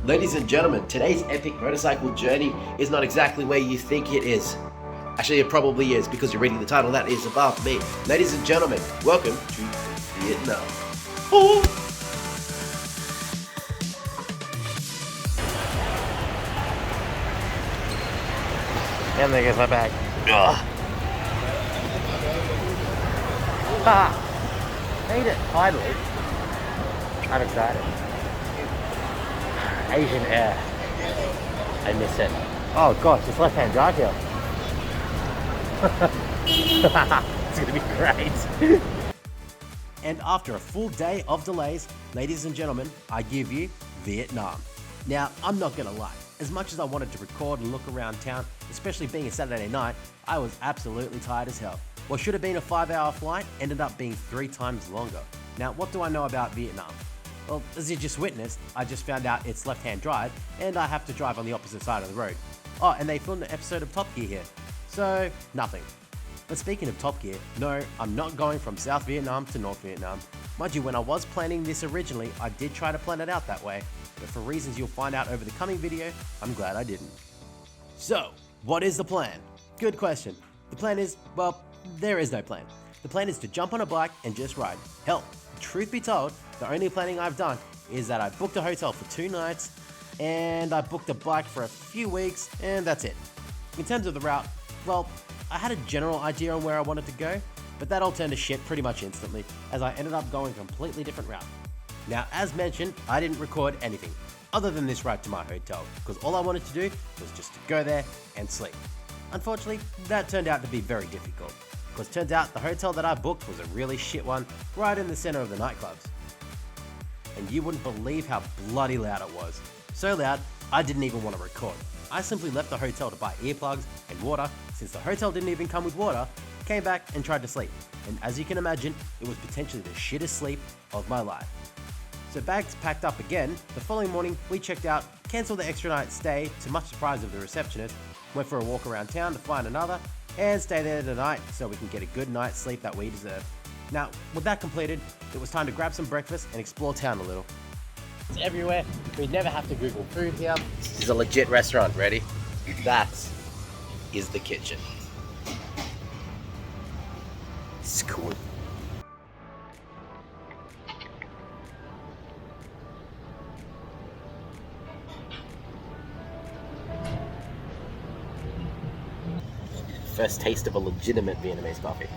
Ladies and gentlemen, today's epic motorcycle journey is not exactly where you think it is. Actually, it probably is because you're reading the title that is above me. Ladies and gentlemen, welcome to Vietnam. Oh. And there goes my bag. Ugh. Made it, finally. I'm excited. Asian air. I miss it. Oh gosh, it's left-hand drive here. It's gonna be great. And after a full day of delays, ladies and gentlemen, I give you Vietnam. Now, I'm not gonna lie. As much as I wanted to record and look around town, especially being a Saturday night, I was absolutely tired as hell. What should have been a 5-hour flight ended up being 3 times longer. Now, what do I know about Vietnam? Well, as you just witnessed, I just found out it's left-hand drive and I have to drive on the opposite side of the road. Oh, and they filmed an episode of Top Gear here. So, nothing. But speaking of Top Gear, no, I'm not going from South Vietnam to North Vietnam. Mind you, when I was planning this originally, I did try to plan it out that way, but for reasons you'll find out over the coming video, I'm glad I didn't. So, what is the plan? Good question. The plan is, well, there is no plan. The plan is to jump on a bike and just ride. Hell, truth be told, the only planning I've done is that I booked a hotel for 2 nights and I booked a bike for a few weeks and that's it. In terms of the route, well, I had a general idea on where I wanted to go, but that all turned to shit pretty much instantly as I ended up going a completely different route. Now, as mentioned, I didn't record anything other than this ride to my hotel because all I wanted to do was just to go there and sleep. Unfortunately, that turned out to be very difficult because turns out the hotel that I booked was a really shit one right in the center of the nightclubs. And you wouldn't believe how bloody loud it was. So loud, I didn't even want to record. I simply left the hotel to buy earplugs and water since the hotel didn't even come with water, came back and tried to sleep. And as you can imagine, it was potentially the shittest sleep of my life. So bags packed up again, the following morning we checked out, cancelled the extra night stay to much surprise of the receptionist, went for a walk around town to find another, and stay there tonight so we can get a good night's sleep that we deserve. Now, with that completed, it was time to grab some breakfast and explore town a little. It's everywhere. We never have to Google food here. This is a legit restaurant. Ready? That is the kitchen. This is cool. First taste of a legitimate Vietnamese coffee.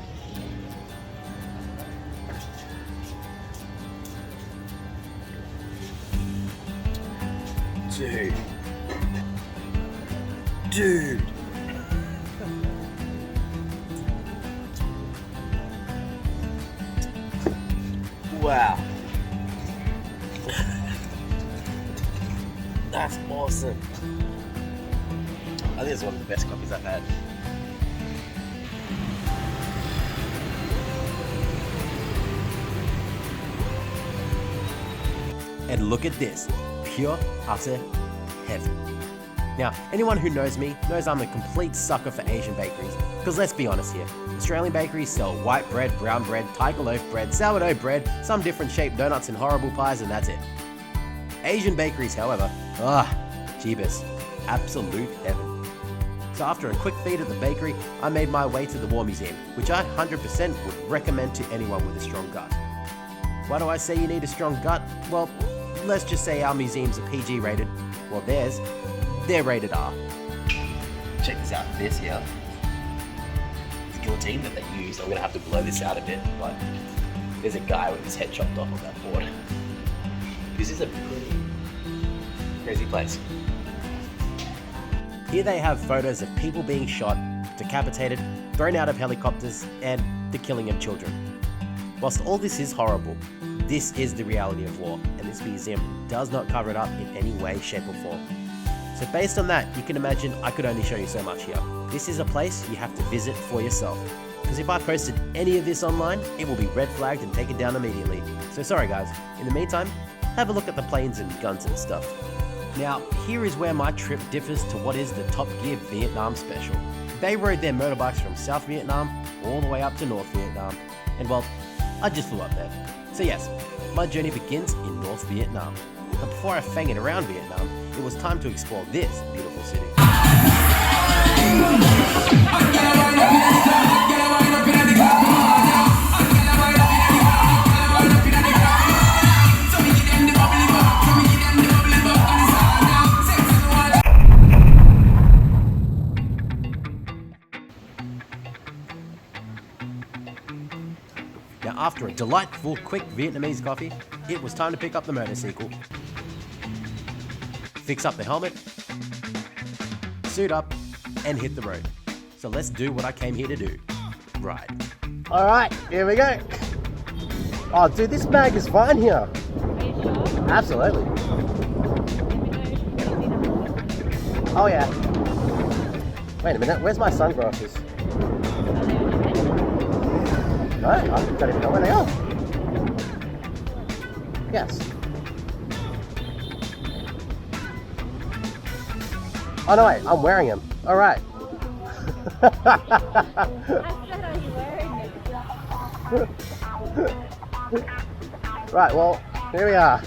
Dude. Wow. That's awesome. I think it's one of the best coffees I've had. And look at this, pure, utter heaven. Now, anyone who knows me knows I'm a complete sucker for Asian bakeries, because let's be honest here, Australian bakeries sell white bread, brown bread, tiger loaf bread, sourdough bread, some different shaped donuts and horrible pies, and that's it. Asian bakeries, however, jeebus, absolute heaven. So after a quick feed at the bakery, I made my way to the War Museum, which I 100% would recommend to anyone with a strong gut. Why do I say you need a strong gut? Well, let's just say our museums are PG rated, while they're rated R. Check this out, this here. The guillotine that they use, I'm gonna have to blow this out a bit, but there's a guy with his head chopped off on that board. This is a pretty crazy place. Here they have photos of people being shot, decapitated, thrown out of helicopters, and the killing of children. Whilst all this is horrible, this is the reality of war, and this museum does not cover it up in any way, shape or form. So based on that, you can imagine I could only show you so much here. This is a place you have to visit for yourself. Because if I posted any of this online, it will be red flagged and taken down immediately. So sorry guys, in the meantime, have a look at the planes and guns and stuff. Now, here is where my trip differs to what is the Top Gear Vietnam special. They rode their motorbikes from South Vietnam all the way up to North Vietnam, and well, I just flew up there. So yes, my journey begins in North Vietnam. But before I fang it around Vietnam, it was time to explore this beautiful city. Now, after a delightful, quick Vietnamese coffee, it was time to pick up the motorcycle, fix up the helmet, suit up, and hit the road. So let's do what I came here to do. Ride. Alright, here we go. Oh, dude, this bag is fine here. Are you sure? Absolutely. Oh, yeah. Wait a minute, where's my sunglasses? No, I don't even know where they are. Yes. Oh no, wait, I'm wearing them. Alright. I said, are you wearing it? Right, well, here we are.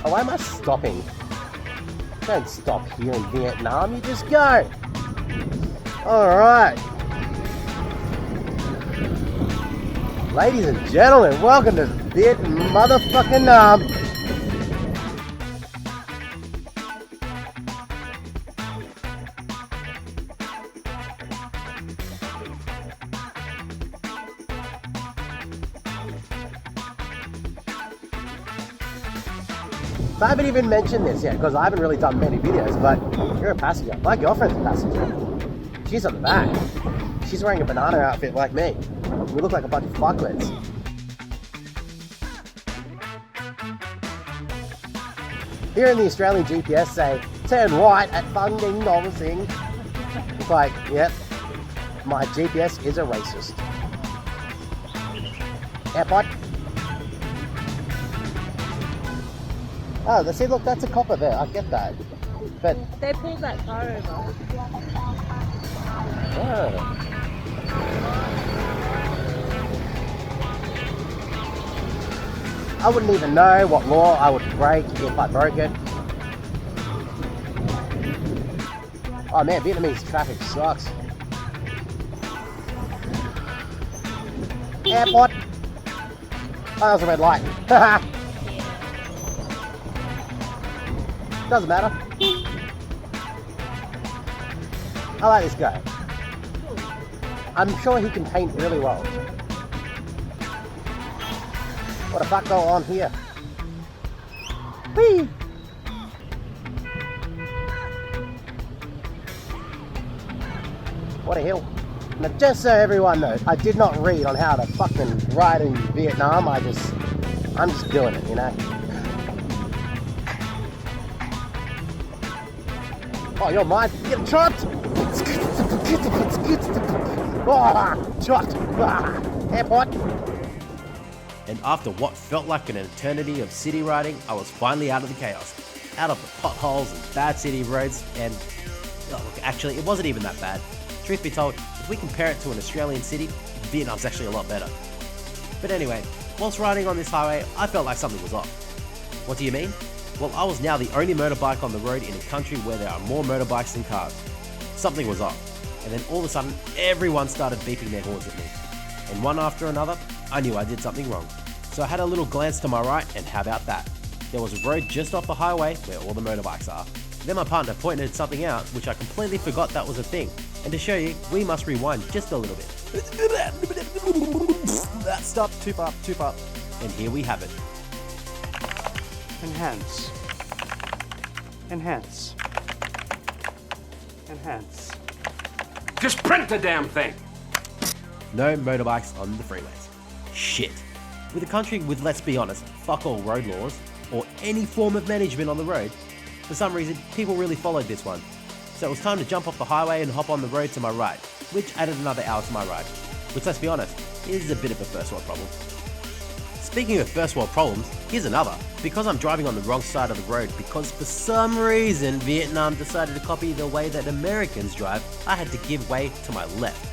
Oh, why am I stopping? Don't stop here in Vietnam, you just go. Alright. Ladies and gentlemen, welcome to Viet motherfucking Nam. I haven't even mentioned this yet because I haven't really done many videos, but you're a passenger. My girlfriend's a passenger. She's on the back. She's wearing a banana outfit like me. We look like a bunch of fuckwits. Here in the Australian GPS say, turn right at Fung Ding Dong Sing. It's like, yep, my GPS is a racist. Airport. Oh, see, look, that's a copper there. I get that. But They pulled that car over. oh. I wouldn't even know what law I would break if I broke it. Oh man, Vietnamese traffic sucks. Airport. Oh, that was a red light. Doesn't matter. I like this guy. I'm sure he can paint really well. What the fuck go on here? Whee! What a hill. Now just so everyone knows, I did not read on how to fucking ride in Vietnam. I'm just doing it, you know? Oh, you're mine. Get chopped! Oh, chopped! Airport! And after what felt like an eternity of city riding, I was finally out of the chaos, out of the potholes and bad city roads, and oh, look, actually, it wasn't even that bad. Truth be told, if we compare it to an Australian city, Vietnam's actually a lot better. But anyway, whilst riding on this highway, I felt like something was off. What do you mean? Well, I was now the only motorbike on the road in a country where there are more motorbikes than cars. Something was off, and then all of a sudden, everyone started beeping their horns at me. And one after another, I knew I did something wrong. So I had a little glance to my right, and how about that? There was a road just off the highway where all the motorbikes are. Then my partner pointed something out, which I completely forgot that was a thing. And to show you, we must rewind just a little bit. Stop, too far. And here we have it. Enhance. Enhance. Enhance. Just print the damn thing! No motorbikes on the freeways. Shit. With a country with, let's be honest, fuck all road laws, or any form of management on the road, for some reason, people really followed this one. So it was time to jump off the highway and hop on the road to my right, which added another hour to my ride. Which, let's be honest, is a bit of a first world problem. Speaking of first world problems, here's another. Because I'm driving on the wrong side of the road because for some reason Vietnam decided to copy the way that Americans drive, I had to give way to my left.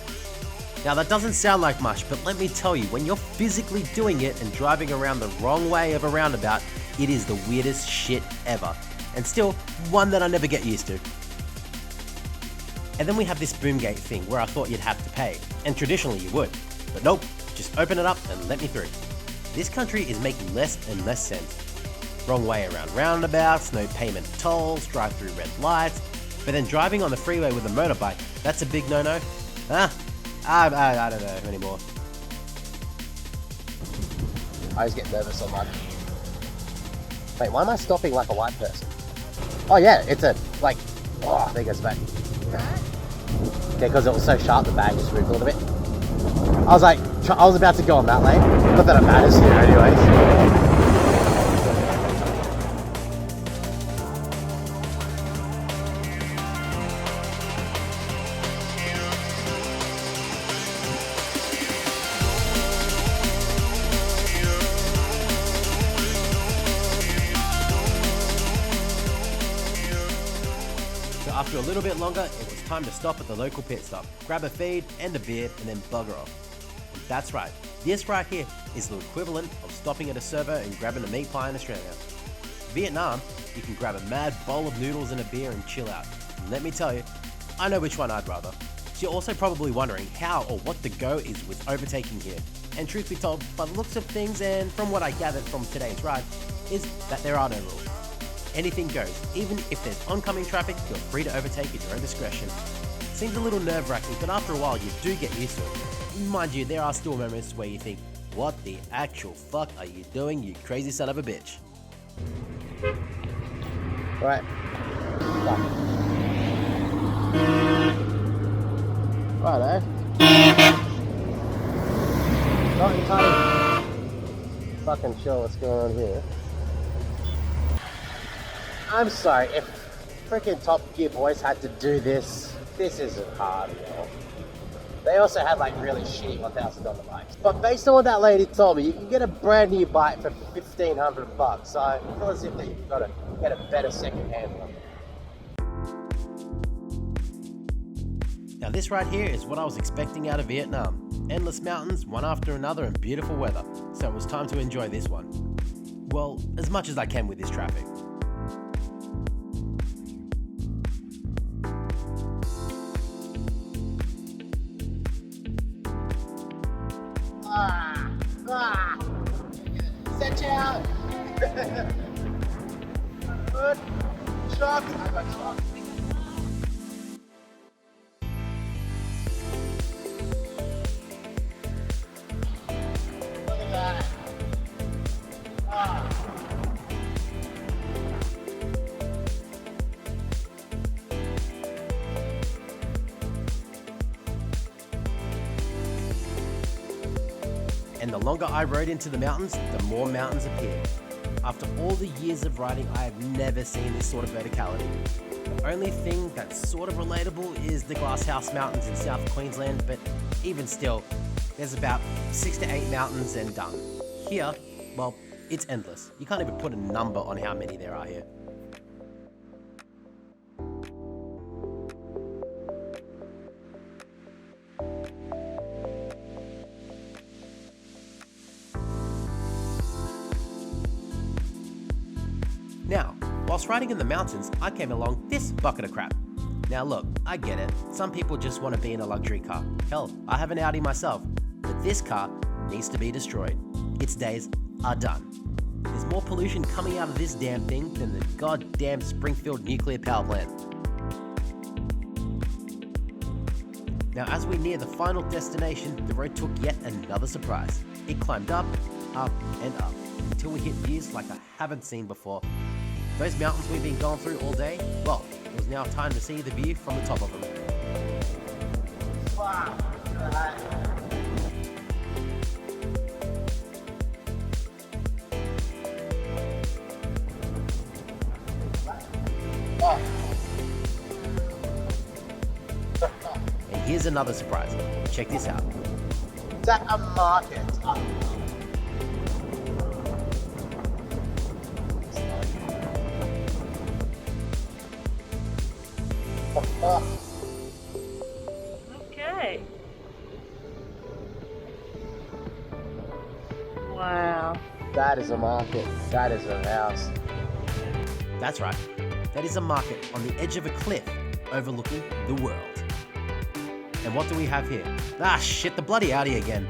Now that doesn't sound like much, but let me tell you, when you're physically doing it and driving around the wrong way of a roundabout, it is the weirdest shit ever. And still, one that I never get used to. And then we have this boom gate thing where I thought you'd have to pay, and traditionally you would. But nope, just open it up and let me through. This country is making less and less sense. Wrong way around roundabouts, no payment tolls, drive-through red lights. But then driving on the freeway with a motorbike, that's a big no-no. I don't know anymore. I just get nervous on that. Wait, why am I stopping like a white person? Oh yeah, it's a, like, oh, there goes the back. Yeah, because it was so sharp, the bag just moved a little bit. I was like, I was about to go on that lane. Not that it matters here anyways. After a little bit longer, it was time to stop at the local pit stop, grab a feed and a beer, and then bugger off. And that's right, this right here is the equivalent of stopping at a servo and grabbing a meat pie in Australia. Vietnam, you can grab a mad bowl of noodles and a beer and chill out. And let me tell you, I know which one I'd rather. So you're also probably wondering how or what the go is with overtaking here. And truth be told, by the looks of things and from what I gathered from today's ride, is that there are no rules. Anything goes. Even if there's oncoming traffic, you're free to overtake at your own discretion. Seems a little nerve-wracking, but after a while you do get used to it. Mind you, there are still moments where you think, what the actual fuck are you doing, you crazy son of a bitch? Right. Righto. Not entirely fucking sure what's going on here. I'm sorry, if freaking Top Gear boys had to do this, this isn't hard, y'all. They also had like really shitty $1,000 bikes. But based on what that lady told me, you can get a brand new bike for $1,500. So I feel as if you've got to get a better second-hand one. Now this right here is what I was expecting out of Vietnam. Endless mountains, one after another, and beautiful weather. So it was time to enjoy this one. Well, as much as I can with this traffic. Set you out! Good. Shocked. I got shocked. Look at that. And the longer I rode into the mountains, the more mountains appeared. After all the years of riding, I have never seen this sort of verticality. The only thing that's sort of relatable is the Glasshouse Mountains in South Queensland, but even still, there's about 6 to 8 mountains and done. Here, well, it's endless. You can't even put a number on how many there are here. Now, whilst riding in the mountains, I came along this bucket of crap. Now look, I get it. Some people just want to be in a luxury car. Hell, I have an Audi myself. But this car needs to be destroyed. Its days are done. There's more pollution coming out of this damn thing than the goddamn Springfield nuclear power plant. Now as we near the final destination, the road took yet another surprise. It climbed up, and up, until we hit views like I haven't seen before. Those mountains we've been going through all day, well, it was now time to see the view from the top of them. Wow. And here's another surprise. Check this out. Is that a market? Okay. That is a market. That is a house. That's right, that is a market on the edge of a cliff overlooking the world. And what do we have here? Ah shit, the bloody Audi again.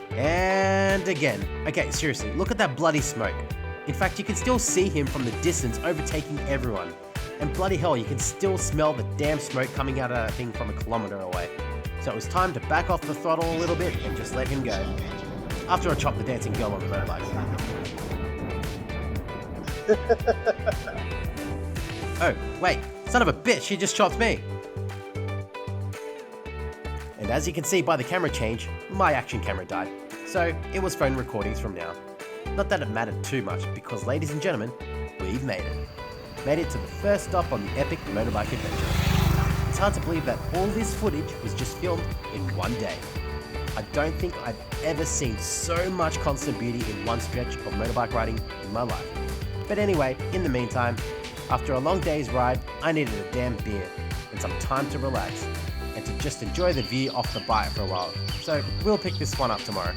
And again. Okay, seriously, look at that bloody smoke. In fact, you can still see him from the distance overtaking everyone. And bloody hell, you can still smell the damn smoke coming out of that thing from a kilometer away. So it was time to back off the throttle a little bit and just let him go. After I chopped the dancing girl on the motorbike. Oh, wait, son of a bitch, he just chopped me. And as you can see by the camera change, my action camera died. So it was phone recordings from now. Not that it mattered too much because, ladies and gentlemen, we've made it. Made it to the first stop on the epic motorbike adventure. It's hard to believe that all this footage was just filmed in one day. I don't think I've ever seen so much constant beauty in one stretch of motorbike riding in my life. But anyway, in the meantime, after a long day's ride, I needed a damn beer and some time to relax and to just enjoy the view off the bike for a while. So we'll pick this one up tomorrow.